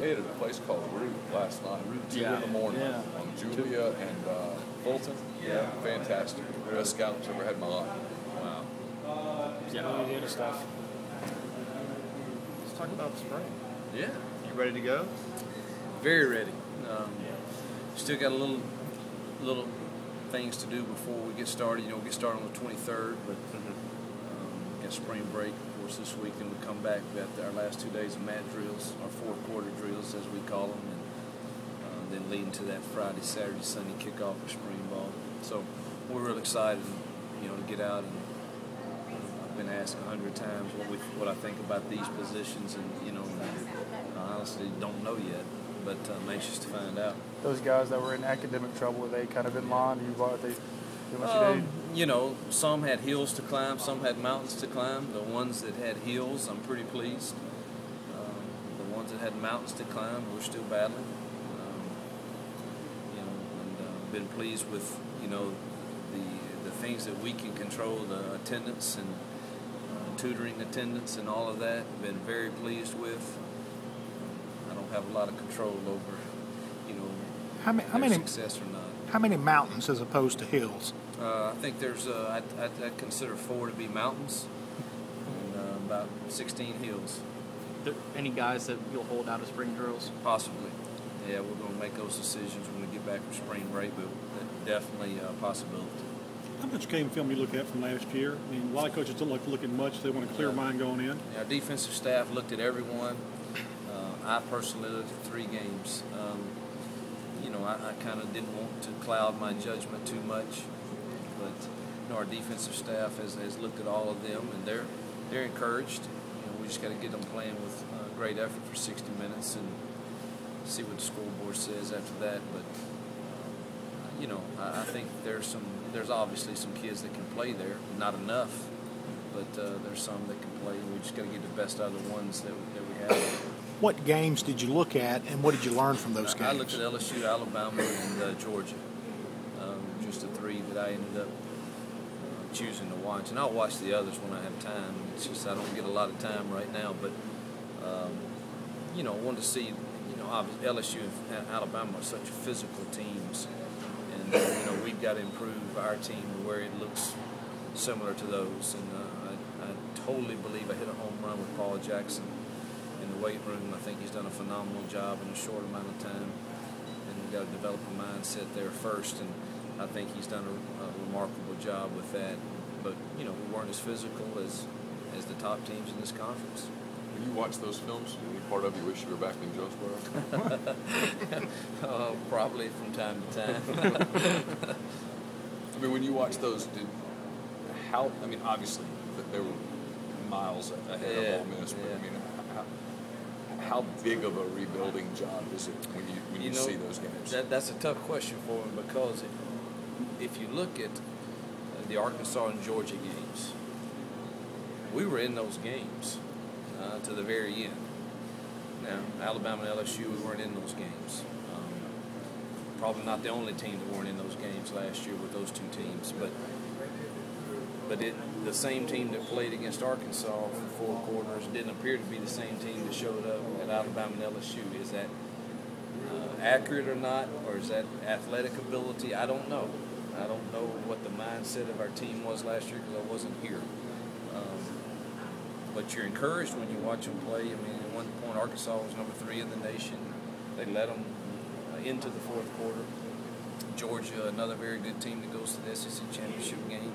ate at a place called Root last night. 2 in the morning on Julia and Fulton. Yeah, fantastic. Best scallops I've ever had in my life. Wow. Yeah, Louisiana stuff. Let's talk about the spring. Yeah. You ready to go? Very ready. Still got a little things to do before we get started. We get started on the 23rd, but got spring break, of course, this week. Then we come back. We got our last 2 days of mat drills, our fourth quarter drills, as we call them, and then leading to that Friday, Saturday, Sunday kickoff for spring ball. So we're real excited, to get out. And I've been asked 100 times what I think about these positions, and I honestly don't know yet, but I'm anxious to find out. Those guys that were in academic trouble, are they kind of in line? Do you what you need? Some had hills to climb, some had mountains to climb. The ones that had hills, I'm pretty pleased. The ones that had mountains to climb, we're still battling. Been pleased with the things that we can control, the attendance and tutoring attendance and all of that. Been very pleased with. I don't have a lot of control over how many success or not. How many mountains as opposed to hills? I think there's I consider 4 to be mountains and about 16 hills. Any guys that you'll hold out of spring drills? Possibly. Yeah, we're going to make those decisions when we get back from spring break, but definitely a possibility. How much game film you look at from last year? I mean, a lot of coaches don't like to look at much. They want a clear mind going in. Yeah, our defensive staff looked at everyone. I personally looked at 3 games. I kind of didn't want to cloud my judgment too much, but our defensive staff has looked at all of them, and they're encouraged. We just got to get them playing with great effort for 60 minutes and see what the scoreboard says after that. But I think there's obviously some kids that can play there, not enough, but there's some that can play. We just got to get the best out of the ones that we have. What games did you look at, and what did you learn from those games? I looked at LSU, Alabama, and Georgia. Just the 3 that I ended up choosing to watch. And I'll watch the others when I have time. It's just I don't get a lot of time right now. But, I wanted to see, obviously LSU and Alabama are such physical teams. And, we've got to improve our team where it looks similar to those. And I totally believe I hit a home run with Paul Jackson in the weight room. I think he's done a phenomenal job in a short amount of time, and we've got to develop a mindset there first, and I think he's done a remarkable job with that. But we weren't as physical as the top teams in this conference. When you watch those films, any part of you wish you were back in Jonesboro? Probably from time to time. I mean, when you watch those, obviously they were miles ahead of Ole Miss, but how big of a rebuilding job is it when you see those games? That's a tough question for him, because if you look at the Arkansas and Georgia games, we were in those games to the very end. Now, Alabama and LSU, we weren't in those games. Probably not the only team that weren't in those games last year with those 2 teams, but the same team that played against Arkansas for 4 quarters didn't appear to be the same team that showed up at Alabama and LSU. Is that accurate or not, or is that athletic ability? I don't know. I don't know what the mindset of our team was last year because I wasn't here. But you're encouraged when you watch them play. I mean, at one point, Arkansas was number 3 in the nation. They led them into the fourth quarter. Georgia, another very good team that goes to the SEC championship game.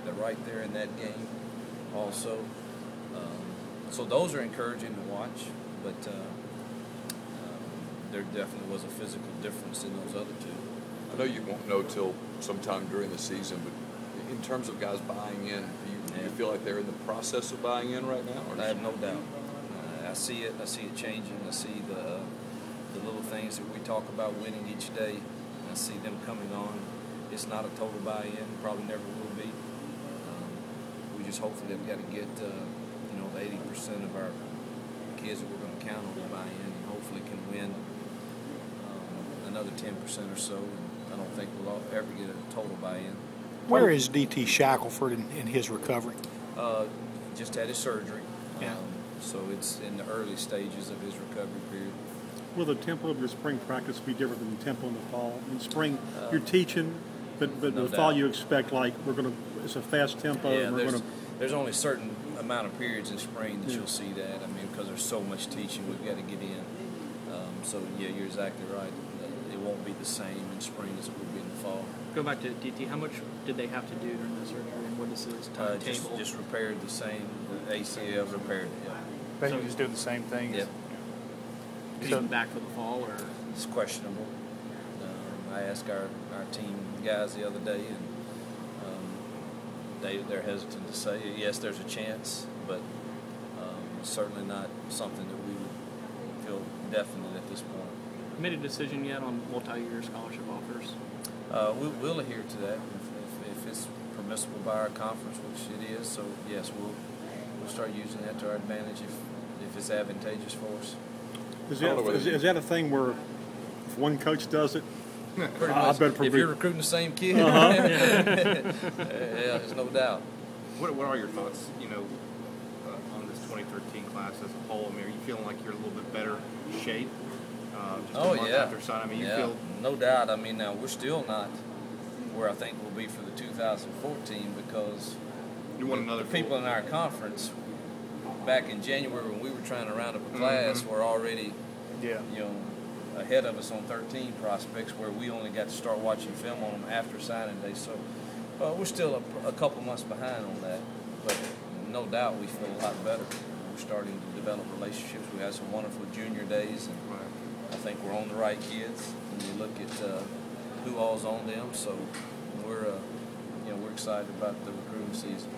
They're right there in that game also. So those are encouraging to watch, but there definitely was a physical difference in those other 2. I know you won't know till sometime during the season, but in terms of guys buying in, do you feel like they're in the process of buying in right now? I have no doubt. I see it changing. I see the little things that we talk about winning each day. I see them coming on. It's not a total buy-in, probably never will be. We just hopefully have got to get the 80% of our kids that we're going to count on to buy in, and hopefully can win another 10% or so. And I don't think we'll ever get a total buy-in. Where is D.T. Shackelford in his recovery? Just had his surgery. Yeah. So it's in the early stages of his recovery period. will the tempo of your spring practice be different than the tempo in the fall? In spring, you're teaching, but no the doubt. fall you expect it's a fast tempo. Yeah, and we're going to. there's only a certain amount of periods in spring that you'll see that. I mean, because there's so much teaching we've got to get in. So yeah, you're exactly right. It won't be the same in spring as it will be in the fall. Go back to DT. How much did they have to do during the surgery, and what is his timetable? Just repaired the same. The ACL repaired it. Yeah. Basically, just doing the same thing. Yep. Is he back for the fall, or It's questionable. I asked our team guys the other day, and they're hesitant to say yes. There's a chance, but certainly not something that we would feel definite at this point. made a decision yet on multi-year scholarship offers? We'll adhere to that if it's permissible by our conference, which it is. So yes, we'll start using that to our advantage if it's advantageous for us. Is that a thing where if one coach does it, Pretty much. If you're recruiting the same kid, yeah, there's no doubt. What are your thoughts, on this 2013 class as a whole? I mean, are you feeling like you're a little bit better shape just a month after signing? I mean, you feel... No doubt. I mean, now we're still not where I think we'll be for the 2014 because you want another people in our conference back in January when we were trying to round up a class were already, ahead of us on 13 prospects, where we only got to start watching film on them after signing day. So we're still a couple months behind on that, but no doubt we feel a lot better. We're starting to develop relationships. We had some wonderful junior days, and I think we're on the right kids. When you look at who all's on them, so we're excited about the recruiting season.